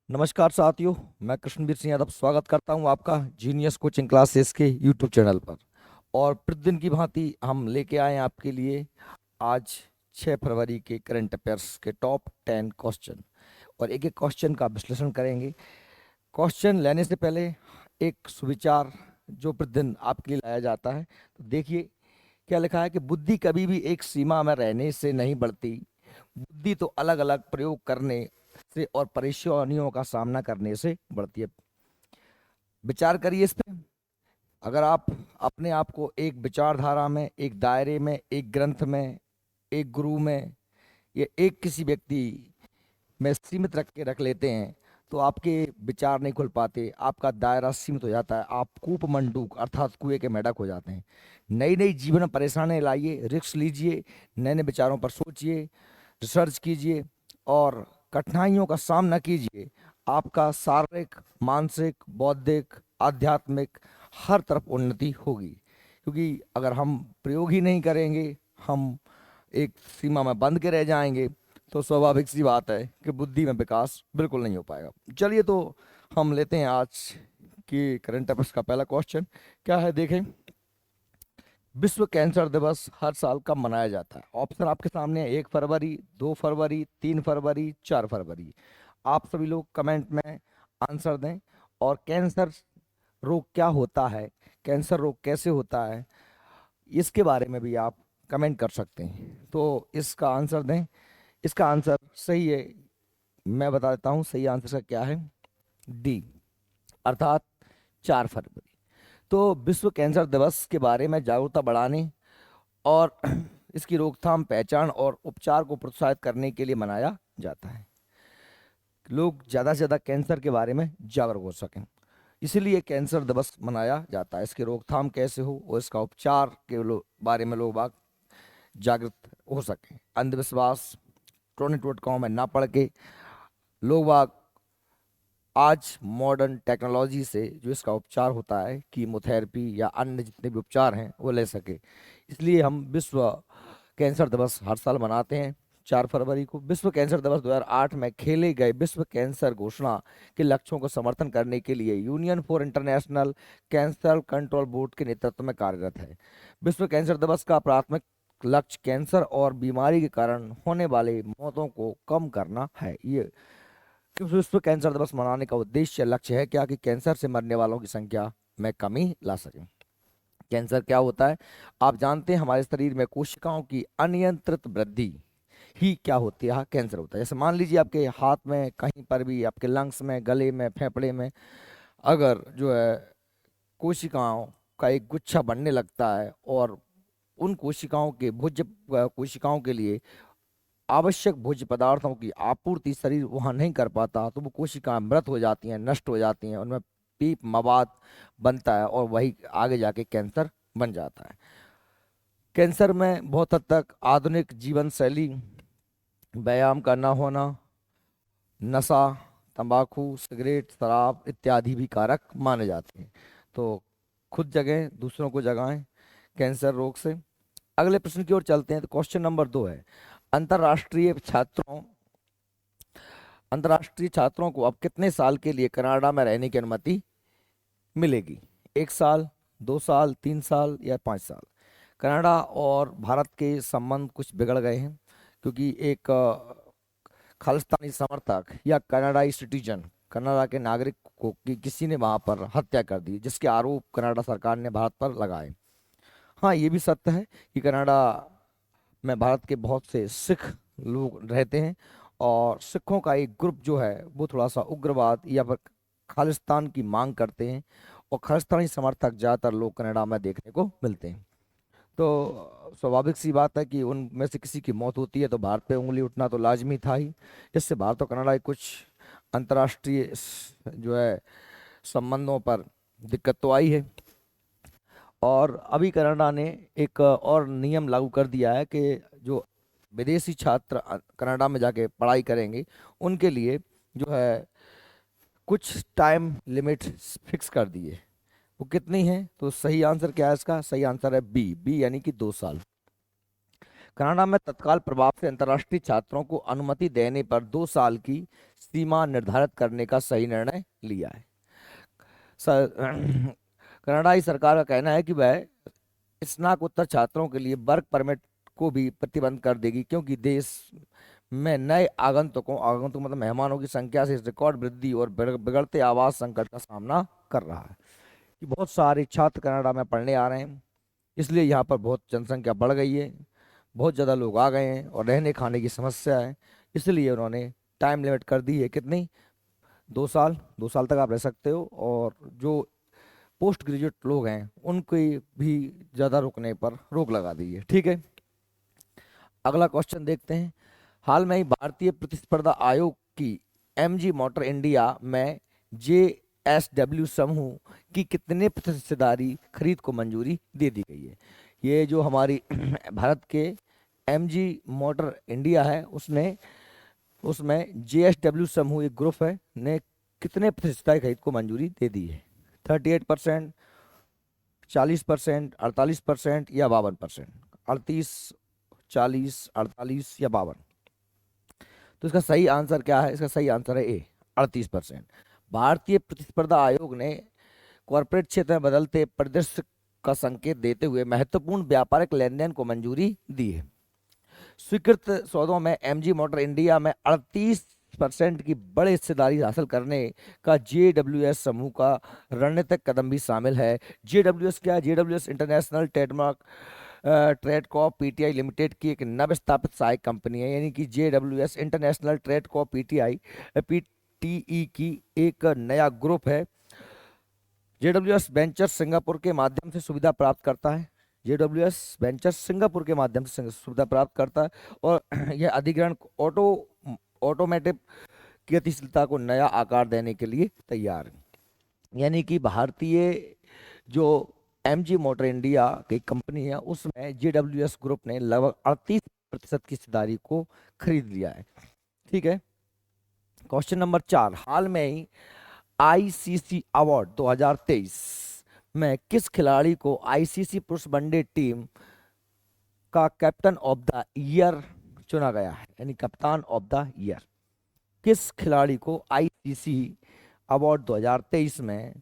नमस्कार साथियों। मैं कृष्णवीर सिंह यादव स्वागत करता हूं आपका जीनियस कोचिंग क्लासेस के यूट्यूब चैनल पर। और प्रतिदिन की भांति हम लेके आए हैं आपके लिए आज 6 फरवरी के करंट अफेयर्स के टॉप 10 क्वेश्चन। और एक एक क्वेश्चन का विश्लेषण करेंगे। क्वेश्चन लेने से पहले एक सुविचार जो प्रतिदिन आपके लिए लाया जाता है, तो देखिए क्या लिखा है कि बुद्धि कभी भी एक सीमा में रहने से नहीं बढ़ती। बुद्धि तो अलग अलग प्रयोग करने से और परेशानियों का सामना करने से बढ़ती है। विचार करिए इस पे। अगर आप अपने आप को एक विचारधारा में, एक दायरे में, एक ग्रंथ में, एक गुरु में या एक किसी व्यक्ति में सीमित रख लेते हैं, तो आपके विचार नहीं खुल पाते, आपका दायरा सीमित हो जाता है, आप कूप मंडूक अर्थात कुएं के मेढक हो जाते हैं। नई नई जीवन में परेशानी लाइए, रिस्क लीजिए, नए नए विचारों पर सोचिए, रिसर्च कीजिए और कठिनाइयों का सामना कीजिए। आपका शारीरिक, मानसिक, बौद्धिक, आध्यात्मिक हर तरफ उन्नति होगी। क्योंकि अगर हम प्रयोग ही नहीं करेंगे, हम एक सीमा में बंद के रह जाएंगे, तो स्वाभाविक सी बात है कि बुद्धि में विकास बिल्कुल नहीं हो पाएगा। चलिए तो हम लेते हैं आज की करंट अफेयर्स का पहला क्वेश्चन। क्या है देखें। विश्व कैंसर दिवस हर साल कब मनाया जाता है? ऑप्शन आपके सामने है। 1 फरवरी, 2 फरवरी, 3 फरवरी, 4 फरवरी। आप सभी लोग कमेंट में आंसर दें। और कैंसर रोग क्या होता है, कैंसर रोग कैसे होता है, इसके बारे में भी आप कमेंट कर सकते हैं। तो इसका आंसर दें। इसका आंसर सही है। मैं बता देता हूँ सही आंसर का क्या है। डी, अर्थात 4 फरवरी। तो विश्व कैंसर दिवस के बारे में जागरूकता बढ़ाने और इसकी रोकथाम, पहचान और उपचार को प्रोत्साहित करने के लिए मनाया जाता है। लोग ज़्यादा से ज़्यादा कैंसर के बारे में जागरूक हो सकें, इसीलिए कैंसर दिवस मनाया जाता है। इसकी रोकथाम कैसे हो और इसका उपचार के बारे में लोग बाग जागृत हो सकें। अंधविश्वास टोने टोटकाओं में ना पड़ के लोग बाग आज मॉडर्न टेक्नोलॉजी से जो इसका उपचार होता है, कीमोथेरेपी या अन्य जितने भी उपचार हैं, वो ले सके। इसलिए हम विश्व कैंसर दिवस हर साल मनाते हैं 4 फरवरी को। विश्व कैंसर दिवस 2008 में खेले गए विश्व कैंसर घोषणा के लक्ष्यों को समर्थन करने के लिए union for international cancer control board के नेतृत्व में कार्यरत है। विश्व कैंसर दिवस का प्राथमिक लक्ष्य कैंसर और बीमारी के कारण होने वाले मौतों को कम करना है। ये कि विश्व कैंसर दिवस मनाने का उद्देश्य, लक्ष्य है क्या कि कैंसर से मरने वालों की संख्या में कमी ला सके। कैंसर क्या होता है? आप जानते हैं हमारे शरीर में कोशिकाओं की अनियंत्रित वृद्धि ही क्या होती है, कैंसर होता है। जैसे मान लीजिए आपके हाथ में, कहीं पर भी, आपके लंग्स में, गले में, फेफड़े में अगर जो है कोशिकाओं का एक गुच्छा बनने लगता है और उन कोशिकाओं के भोज्य कोशिकाओं के लिए आवश्यक भोज्य पदार्थों की आपूर्ति शरीर वहाँ नहीं कर पाता, तो वो कोशिकाएं मृत हो जाती हैं, नष्ट हो जाती हैं, उनमें पीप मवाद बनता है और वही आगे जाके कैंसर बन जाता है। कैंसर में बहुत हद तक आधुनिक जीवन शैली, व्यायाम का न होना, नशा, तंबाकू, सिगरेट, शराब इत्यादि भी कारक माने जाते हैं। तो खुद जगें, दूसरों को जगाएं कैंसर रोग से। अगले प्रश्न की ओर चलते हैं। तो क्वेश्चन नंबर 2 है, अंतर्राष्ट्रीय छात्रों अंतर्राष्ट्रीय छात्रों को अब कितने साल के लिए कनाडा में रहने की अनुमति मिलेगी? 1 साल, 2 साल, 3 साल या 5 साल? कनाडा और भारत के संबंध कुछ बिगड़ गए हैं, क्योंकि एक खालिस्तानी समर्थक या कनाडाई सिटीजन, कनाडा के नागरिक को किसी ने वहां पर हत्या कर दी, जिसके आरोप कनाडा सरकार ने भारत पर लगाए। हाँ, ये भी सत्य है कि कनाडा में भारत के बहुत से सिख लोग रहते हैं और सिखों का एक ग्रुप जो है वो थोड़ा सा उग्रवाद या फिर खालिस्तान की मांग करते हैं और खालिस्तानी समर्थक ज़्यादातर लोग कनाडा में देखने को मिलते हैं। तो स्वाभाविक सी बात है कि उनमें से किसी की मौत होती है तो भारत पे उंगली उठना तो लाजमी था ही। इससे भारत और कनाडा के कुछ अंतर्राष्ट्रीय जो है संबंधों पर दिक्कत तो आई है। और अभी कनाडा ने एक और नियम लागू कर दिया है कि जो विदेशी छात्र कनाडा में जाके पढ़ाई करेंगे, उनके लिए जो है कुछ टाइम लिमिट फिक्स कर दी है। वो कितनी है? तो सही आंसर क्या है इसका? सही आंसर है बी, बी यानी कि 2 साल। कनाडा में तत्काल प्रभाव से अंतर्राष्ट्रीय छात्रों को अनुमति देने पर 2 साल की सीमा निर्धारित करने का सही निर्णय लिया है। कनाडाई सरकार का कहना है कि वह स्नातकोत्तर छात्रों के लिए वर्क परमिट को भी प्रतिबंध कर देगी, क्योंकि देश में नए आगंतुक मतलब मेहमानों की संख्या से रिकॉर्ड वृद्धि और बिगड़ते आवास संकट का सामना कर रहा है। कि बहुत सारे छात्र कनाडा में पढ़ने आ रहे हैं, इसलिए यहाँ पर बहुत जनसंख्या बढ़ गई है, बहुत ज़्यादा लोग आ गए हैं और रहने खाने की समस्या है। इसलिए उन्होंने टाइम लिमिट कर दी है, कितनी, 2 साल। 2 साल तक आप रह सकते हो, और जो पोस्ट ग्रेजुएट लोग हैं उनके भी ज़्यादा रुकने पर रोक लगा दी है। ठीक है, अगला क्वेश्चन देखते हैं। हाल में ही भारतीय प्रतिस्पर्धा आयोग की एमजी मोटर इंडिया में जेएसडब्ल्यू समूह की कितने प्रतिशत हिस्सेदारी खरीद को मंजूरी दे दी गई है? ये जो हमारी भारत के एमजी मोटर इंडिया है उसमें जेएसडब्ल्यू समूह एक ग्रुप है ने कितने प्रतिशत हिस्सेदारी खरीद को मंजूरी दे दी है? 38%, 40%, 48% या 52%? 38, 40, 48 या 52? तो इसका सही आंसर क्या है? इसका सही आंसर है ए, 38%। भारतीय प्रतिस्पर्धा आयोग ने कॉरपोरेट क्षेत्र में बदलते परिदृश्य का संकेत देते हुए महत्वपूर्ण व्यापारिक लेन देन को मंजूरी दी है। स्वीकृत सौदों में एमजी मोटर इंडिया में 38% की बड़ी हिस्सेदारी हासिल करने का जेडब्ल्यूएस समूह का रणनीतिक कदम भी शामिल है। जेडब्ल्यूएस क्या है? जेडब्ल्यूएस इंटरनेशनल ट्रेडकॉर्प पीटीआई लिमिटेड की एक नवस्थापित सहायक कंपनी है, यानी कि जेडब्ल्यूएस इंटरनेशनल ट्रेडकॉर्प पीटीई की एक नया ग्रुप है। जेडब्ल्यूएस वेंचर्स सिंगापुर के माध्यम से सुविधा प्राप्त करता है। जेडब्ल्यूएस वेंचर्स सिंगापुर के माध्यम से सुविधा प्राप्त करता है, और यह अधिग्रहण ऑटोमेटिव की गतिशीलता को नया आकार देने के लिए तैयार है। यानी कि भारतीय जो एमजी मोटर इंडिया की कंपनी है उसमें जेडब्ल्यूएस ग्रुप ने लगभग 38% की हिस्सेदारी को खरीद लिया है। ठीक है, क्वेश्चन नंबर 4। हाल में ही आईसीसी अवार्ड 2023 में किस खिलाड़ी को आईसीसी पुरुष वनडे टीम का कैप्टन ऑफ द ईयर चुना गया है? यानी कप्तान ऑफ द ईयर किस खिलाड़ी को आईसीसी अवार्ड 2023 में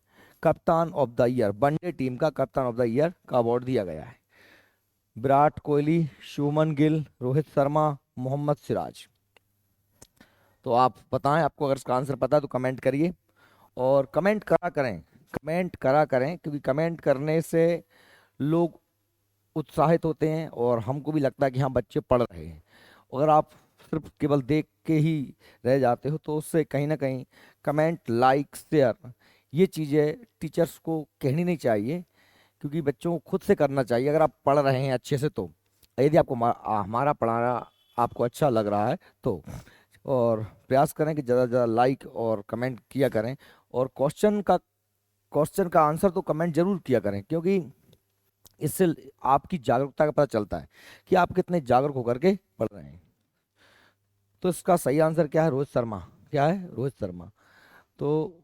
कप्तान of the year, one day team का कप्तान ऑफ द ईयर का अवार्ड दिया गया है? विराट कोहली, शुभमन गिल, रोहित शर्मा, मोहम्मद सिराज? तो आप बताएं, आपको अगर इसका आंसर पता है तो कमेंट करिए, और कमेंट करा करें, क्योंकि कमेंट करने से लोग उत्साहित होते हैं और हमको भी लगता है कि हाँ बच्चे पढ़ रहे हैं। अगर आप सिर्फ केवल देख के ही रह जाते हो तो उससे कहीं ना कहीं कमेंट, लाइक, शेयर ये चीज़ें टीचर्स को कहनी नहीं चाहिए, क्योंकि बच्चों को खुद से करना चाहिए। अगर आप पढ़ रहे हैं अच्छे से तो, यदि आपको हमारा पढ़ाना आपको अच्छा लग रहा है तो, और प्रयास करें कि ज़्यादा से ज़्यादा लाइक और कमेंट किया करें, और क्वेश्चन का आंसर तो कमेंट जरूर किया करें, क्योंकि इससे आपकी जागरूकता का पता चलता है कि आप कितने जागरूक होकर के पढ़ रहे हैं। तो इसका सही आंसर क्या है? रोहित शर्मा। क्या है? रोहित शर्मा। तो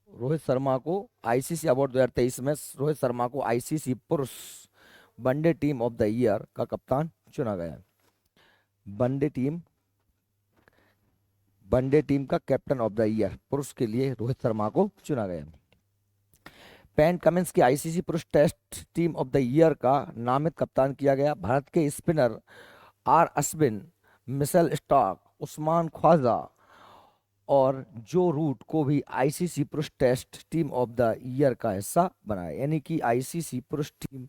रोहित शर्मा को आईसीसी अवार्ड 2023 में रोहित शर्मा को आईसीसी पुरुष one day team of the year का कप्तान चुना गया है। वनडे टीम का कैप्टन ऑफ द ईयर पुरुष के लिए रोहित शर्मा को चुना गया। पैट कमिंस की आईसीसी पुरुष test team of the year का नामित कप्तान किया गया। भारत के spinner R Ashwin, Mitchell Starc, Usman Khawaja और जो रूट को भी आईसीसी पुरुष test team of the year का हिस्सा बनाया। यानी कि आईसीसी पुरुष टीम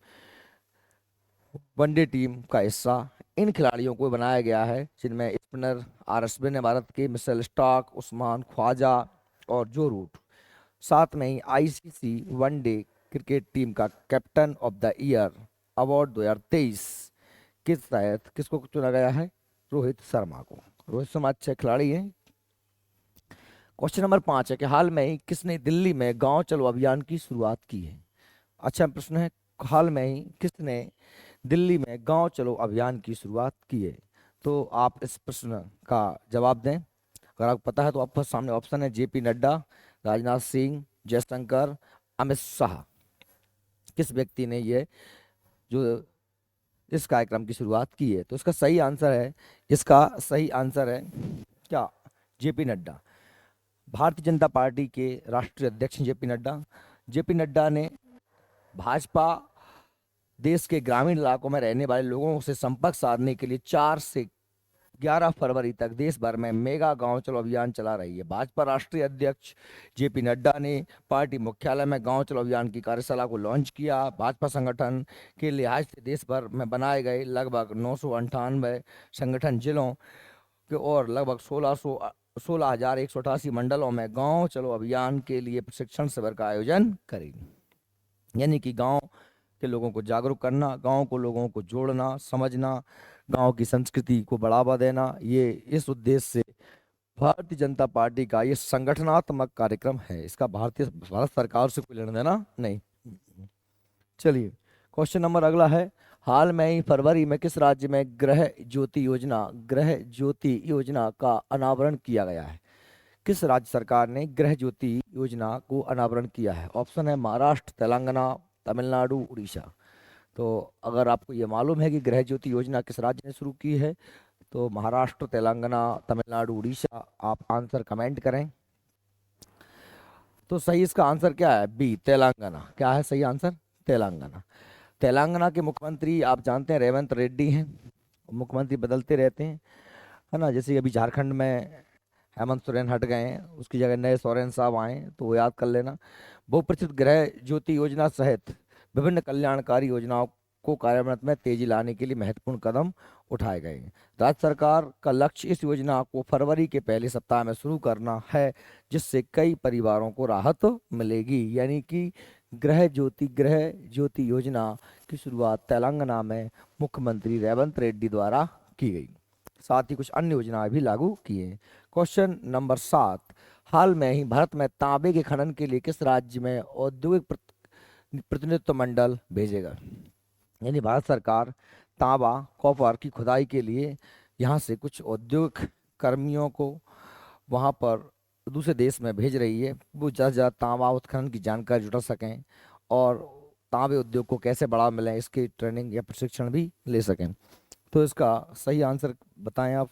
वनडे टीम का हिस्सा इन खिलाड़ियों को बनाया गया है, जिनमें स्पिनर आर अश्विन है भारत के, मिशेल स्टार्क, उस्मान ख्वाजा और जो रूट। साथ में ही आईसीसी वनडे क्रिकेट टीम का captain of the year award 2023 किस तहत किसको चुना गया है? रोहित शर्मा को। रोहित शर्मा अच्छे खिलाड़ी हैं। क्वेश्चन नंबर 5 है कि हाल में ही किसने दिल्ली में गांव चलो अभियान की शुरुआत की है? अच्छा प्रश्न है, हाल में ही किसने दिल्ली में गांव चलो अभियान की शुरुआत की है? तो आप इस प्रश्न का जवाब दें। अगर आपको पता है तो आपके सामने ऑप्शन है जेपी नड्डा, राजनाथ सिंह, जयशंकर, अमित शाह। किस व्यक्ति ने ये जो इस कार्यक्रम की शुरुआत की है? तो इसका सही आंसर है क्या? जेपी नड्डा। भारतीय जनता पार्टी के राष्ट्रीय अध्यक्ष जेपी नड्डा। जेपी नड्डा ने भाजपा देश के ग्रामीण इलाकों में रहने वाले लोगों से संपर्क साधने के लिए 4 से 11 फरवरी तक देश भर में मेगा गांव चलो अभियान चला रही है। भाजपा राष्ट्रीय अध्यक्छ जेपी नड्डा ने पार्टी मुख्यालय में गांव चलो अभियान की कार्यशाला को लॉन्च किया। भाजपा संगठन के लिहाज से देश भर में बनाए गए लगभग 998 संगठन जिलों के और लगभग 16,188 मंडलों में गांव चलो अभियान के लिए प्रशिक्षण शिविर का आयोजन करेगी। यानी कि गांव के लोगों को जागरूक करना, गांव को लोगों को जोड़ना, समझना, गांव की संस्कृति को बढ़ावा देना, ये इस उद्देश्य से भारतीय जनता पार्टी का ये संगठनात्मक कार्यक्रम है। इसका भारत सरकार से कोई लेना देना नहीं। चलिए, क्वेश्चन नंबर अगला है, हाल में ही फरवरी में किस राज्य में गृह ज्योति योजना का अनावरण किया गया है? किस राज्य सरकार ने गृह ज्योति योजना को अनावरण किया है? ऑप्शन है महाराष्ट्र, तेलंगाना, तमिलनाडु, उड़ीसा। तो अगर आपको ये मालूम है कि गृह ज्योति योजना किस राज्य ने शुरू की है, तो महाराष्ट्र, तेलंगाना, तमिलनाडु, उड़ीसा, आप आंसर कमेंट करें। तो सही इसका आंसर क्या है? बी, तेलंगाना। क्या है सही आंसर? तेलंगाना। तेलंगाना के मुख्यमंत्री आप जानते हैं रेवंत रेड्डी हैं। मुख्यमंत्री बदलते रहते हैं, है ना। जैसे अभी झारखंड में हेमंत सोरेन हट गए हैं, उसकी जगह नए सोरेन साहब आए, तो वो याद कर लेना। बहुप्रचलित गृह ज्योति योजना सहित विभिन्न कल्याणकारी योजनाओं को कार्यान्वयन में तेजी लाने के लिए महत्वपूर्ण कदम उठाए गए हैं। राज्य सरकार का लक्ष्य इस योजना को फरवरी के पहले सप्ताह में शुरू करना है, जिससे कई परिवारों को राहत मिलेगी। यानी कि गृह ज्योति योजना की शुरुआत तेलंगाना में मुख्यमंत्री रेवंत रेड्डी द्वारा की गई। साथ ही कुछ अन्य योजनाएं भी लागू की हैं। क्वेश्चन नंबर 7, हाल में ही भारत में तांबे के खनन के लिए किस राज्य में औद्योगिक प्रतिनिधित्व मंडल भेजेगा? यानी भारत सरकार तांबा कॉपर की खुदाई के लिए यहाँ से कुछ औद्योगिक कर्मियों को वहाँ पर दूसरे देश में भेज रही है। वो ज़्यादा से ज़्यादा तांबा उत्खनन की जानकारी जुटा सकें और तांबे उद्योग को कैसे बढ़ावा मिले इसकी ट्रेनिंग या प्रशिक्षण भी ले सकें। तो इसका सही आंसर बताएं आप।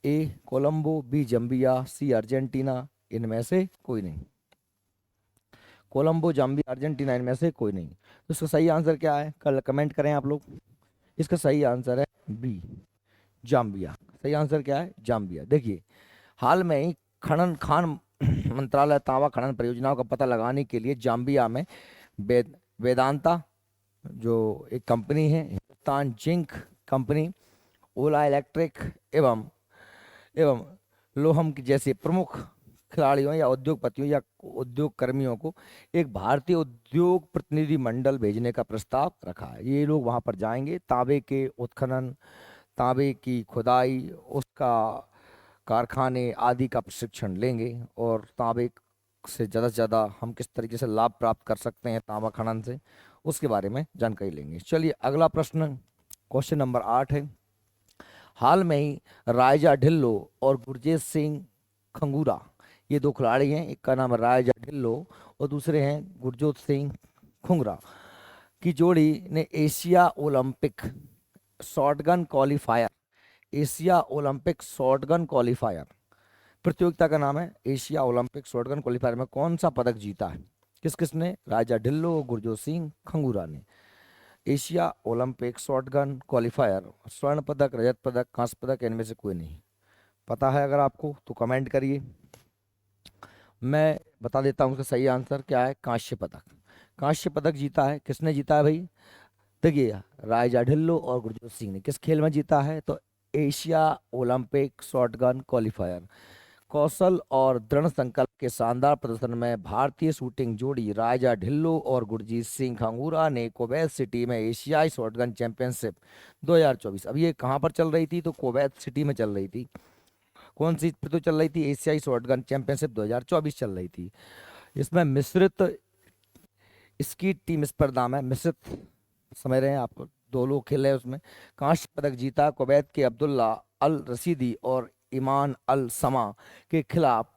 ए कोलंबो, बी जंबिया, सी अर्जेंटीना, इनमें से कोई नहीं। कोलंबो, जाम्बिया, अर्जेंटीना, इनमें से कोई नहीं। तो इसका सही आंसर क्या है? कल कमेंट करें आप लोग। इसका सही आंसर है बी, जाम्बिया। सही आंसर क्या है? जाम्बिया। देखिए, हाल में ही खान मंत्रालय तांबा खनन परियोजनाओं का पता लगाने के लिए जाम्बिया में वेदांता जो एक कंपनी है, हिंदुस्तान जिंक कंपनी, ओला इलेक्ट्रिक एवं लोहम की जैसे प्रमुख खिलाड़ियों या उद्योगपतियों या उद्योग कर्मियों को एक भारतीय उद्योग प्रतिनिधि मंडल भेजने का प्रस्ताव रखा है। ये लोग वहां पर जाएंगे, तांबे के उत्खनन, तांबे की खुदाई, उसका कारखाने आदि का प्रशिक्षण लेंगे और तांबे से ज़्यादा हम किस तरीके से लाभ प्राप्त कर सकते हैं तांबा खनन से, उसके बारे में जानकारी लेंगे। चलिए अगला प्रश्न, क्वेश्चन नंबर 8 है, हाल में ही रायजा ढिल्लो और गुरजेत सिंह खंगूरा, ये दो खिलाड़ी हैं, एक का नाम है रायजा ढिल्लो और दूसरे हैं गुरजोत सिंह खुंगरा, की जोड़ी ने एशिया ओलंपिक शॉटगन क्वालिफायर प्रतियोगिता का नाम है एशिया ओलंपिक शॉटगन क्वालिफायर में कौन सा पदक जीता है? किस किस ने? राजा ढिल्लो और गुरजोत सिंह खंगूरा ने एशिया ओलंपिक शॉटगन क्वालिफायर स्वर्ण पदक, रजत पदक, कांस्य पदक, इनमें से कोई नहीं। पता है अगर आपको तो कमेंट करिए। मैं बता देता हूँ उसका सही आंसर क्या है, कांस्य पदक। कांस्य पदक जीता है, किसने जीता है भाई? देखिए, राजा ढिल्लो और गुरजोत सिंह ने किस खेल में जीता है? तो एशिया ओलंपिक शॉटगन क्वालिफायर। कौशल और दृढ़ संकल्प के शानदार प्रदर्शन में भारतीय शूटिंग जोड़ी राजा ढिल्लो और गुरजीत सिंह खंगूरा ने कुवैत सिटी में एशियाई शॉटगन चैंपियनशिप 2024, अब ये कहाँ पर चल रही थी? तो कुवैत सिटी में चल रही थी। कौन सी तो चल रही थी? एशियाई शॉटगन चैंपियनशिप 2024 चल रही थी। इसमें मिश्रित इसकी टीम स्पर्धा में मिश्रित समझ रहे हैं आप, दो लोग खेले उसमें। कांस्य पदक जीता कुवैत के अब्दुल्ला अल रशीदी और ईमान अल समा के खिलाफ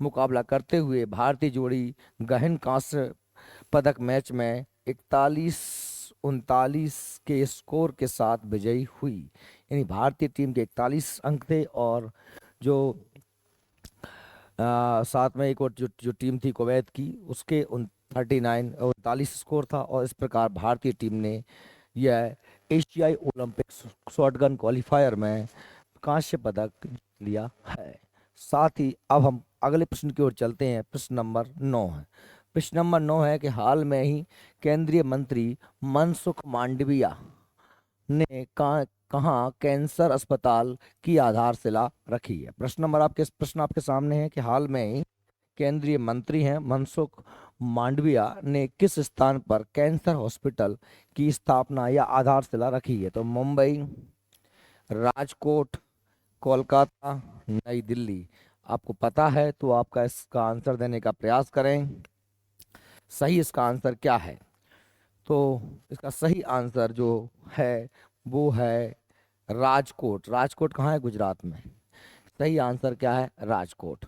मुकाबला करते हुए भारतीय जोड़ी गहन कांस्य पदक मैच में 41 39 के स्कोर के साथ विजयी हुई। यानी भारतीय टीम के 41 अंक थे और जो साथ में एक और जो टीम थी कुवैत की, उसके 39 स्कोर था। और इस प्रकार भारतीय टीम ने यह एशियाई ओलंपिक शॉटगन क्वालिफायर में कांस्य पदक जीत लिया है। साथ ही अब हम अगले प्रश्न की ओर चलते हैं। प्रश्न नंबर 9 है। प्रश्न नंबर 9 है कि हाल में ही केंद्रीय मंत्री मनसुख मांडविया ने कहाँ कैंसर अस्पताल की आधारशिला रखी है। प्रश्न आपके सामने है कि हाल में ही केंद्रीय मंत्री हैं मनसुख मांडविया ने किस स्थान पर कैंसर हॉस्पिटल की स्थापना या आधारशिला रखी है। तो मुंबई, राजकोट, कोलकाता, नई दिल्ली। आपको पता है तो आपका इसका आंसर देने का प्रयास करें। सही इसका आंसर क्या है? तो इसका सही आंसर जो है वो है राजकोट। राजकोट कहाँ है? गुजरात में। सही आंसर क्या है? राजकोट।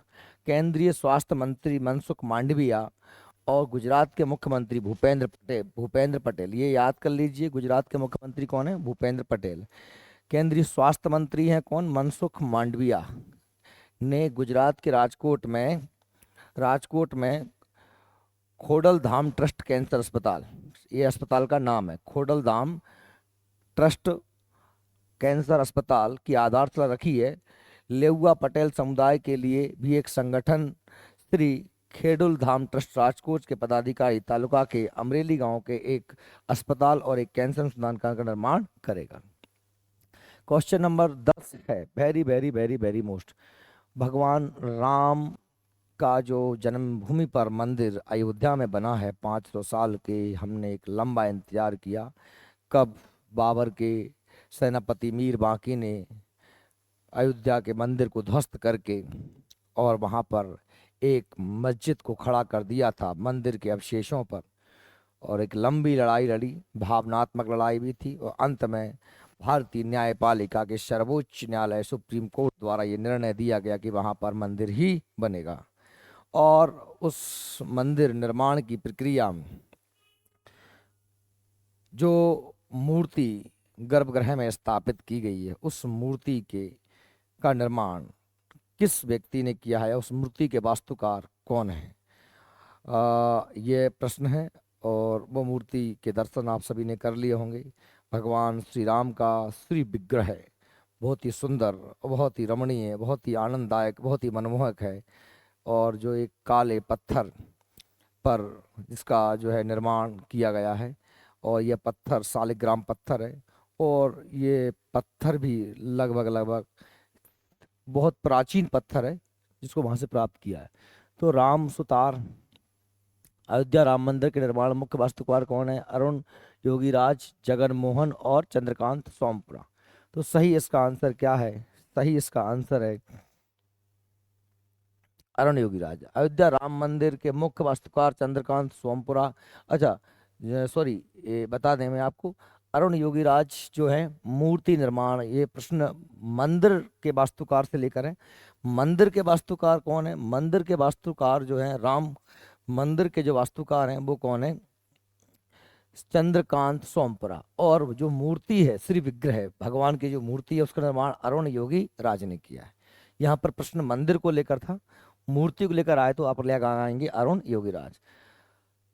केंद्रीय स्वास्थ्य मंत्री मनसुख मांडविया और गुजरात के मुख्यमंत्री भूपेंद्र पटेल, ये याद कर लीजिए, गुजरात के मुख्यमंत्री कौन है? भूपेंद्र पटेल। केंद्रीय स्वास्थ्य मंत्री हैं कौन? मनसुख मांडविया ने गुजरात के राजकोट में खोडल धाम ट्रस्ट कैंसर अस्पताल, ये अस्पताल का नाम है, खोडल धाम ट्रस्ट कैंसर अस्पताल की आधारशिला रखी है। लेउआ पटेल समुदाय के लिए भी एक संगठन श्री खेडुल धाम ट्रस्ट राजकोट के पदाधिकारी तालुका के अमरेली गांव के एक अस्पताल और एक कैंसर अनुसंधान का निर्माण करेगा। क्वेश्चन नंबर 10 है, very very very very most. भगवान राम का जो जन्मभूमि पर मंदिर अयोध्या में बना है 500 साल के, हमने एक लंबा इंतजार किया कब बाबर के सेनापति मीर बांकी ने अयोध्या के मंदिर को ध्वस्त करके और वहां पर एक मस्जिद को खड़ा कर दिया था मंदिर के अवशेषों पर, और एक लंबी लड़ाई लड़ी, भावनात्मक लड़ाई भी थी, और अंत में भारतीय न्यायपालिका के सर्वोच्च न्यायालय सुप्रीम कोर्ट द्वारा ये निर्णय दिया गया कि वहां पर मंदिर ही बनेगा। और उस मंदिर निर्माण की प्रक्रिया में जो मूर्ति गर्भगृह में स्थापित की गई है, उस मूर्ति का निर्माण किस व्यक्ति ने किया है? उस मूर्ति के वास्तुकार कौन है? ये प्रश्न है। और वो मूर्ति के दर्शन आप सभी ने कर लिए होंगे। भगवान श्री राम का श्री विग्रह है, बहुत ही सुंदर, बहुत ही रमणीय, बहुत ही आनंददायक, बहुत ही मनमोहक है। और जो एक काले पत्थर पर इसका जो है निर्माण किया गया है, और यह पत्थर शालिग्राम पत्थर है, और ये पत्थर भी लगभग बहुत प्राचीन पत्थर है जिसको वहां से प्राप्त किया है। तो राम सुतार अयोध्या राम मंदिर के निर्माण मुख्य वास्तुकार कौन है? अरुण योगीराज, जगन मोहन और चंद्रकांत सोमपुरा। तो सही इसका आंसर क्या है? सही इसका आंसर है अरुण योगीराज। अयोध्या राम मंदिर के मुख्य वास्तुकार चंद्रकांत सोमपुरा। अच्छा सॉरी, ये बता दें मैं आपको, अरुण योगीराज जो है मूर्ति निर्माण, ये प्रश्न मंदिर के वास्तुकार से लेकर है। मंदिर के वास्तुकार कौन है? मंदिर के वास्तुकार जो है राम मंदिर के जो वास्तुकार हैं वो कौन है? चंद्रकांत सोमपुरा। और जो मूर्ति है, श्री विग्रह है, भगवान की जो मूर्ति है, उसका निर्माण अरुण योगी राज ने किया है। यहाँ पर प्रश्न मंदिर को लेकर था, मूर्ति को लेकर आए तो आप ले आएंगे अरुण योगीराज।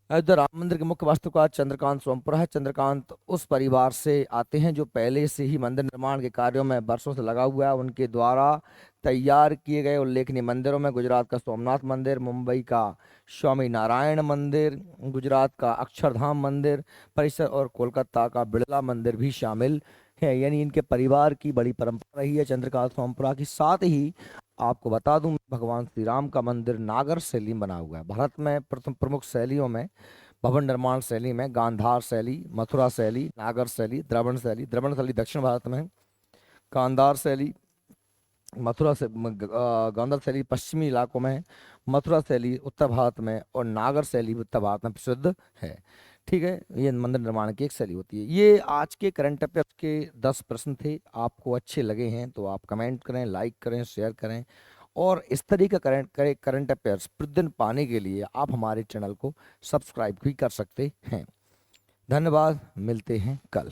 अयोध्या राम मंदिर के मुख्य वास्तुकार चंद्रकांत सोमपुरा है। चंद्रकांत उस परिवार से आते हैं जो पहले से ही मंदिर निर्माण के कार्यों में वर्षों से लगा हुआ है। उनके द्वारा तैयार किए गए उल्लेखनीय मंदिरों में गुजरात का सोमनाथ मंदिर, मुंबई का स्वामी नारायण मंदिर, गुजरात का अक्षरधाम मंदिर परिसर और कोलकाता का बिड़ला मंदिर भी शामिल है। यानी इनके परिवार की बड़ी परंपरा रही है चंद्रकांत सोमपुरा की। साथ ही आपको बता दूं, भगवान श्री राम का मंदिर नागर शैली में बना हुआ है। भारत में प्रथम प्रमुख शैलियों में, भवन निर्माण शैली में गांधार शैली, मथुरा शैली, नागर शैली, द्रविड़ शैली दक्षिण भारत में है। गांधार शैली गांधार शैली पश्चिमी इलाकों में है। मथुरा शैली उत्तर भारत में, और नागर शैली उत्तर भारत में प्रसिद्ध है। ठीक है, ये मंदिर निर्माण की एक शैली होती है। ये आज के करंट अफेयर्स के 10 प्रश्न थे। आपको अच्छे लगे हैं तो आप कमेंट करें, लाइक करें, शेयर करें, और इस तरीके का करंट अफेयर्स प्रतिदिन पाने के लिए आप हमारे चैनल को सब्सक्राइब भी कर सकते हैं। धन्यवाद, मिलते हैं कल।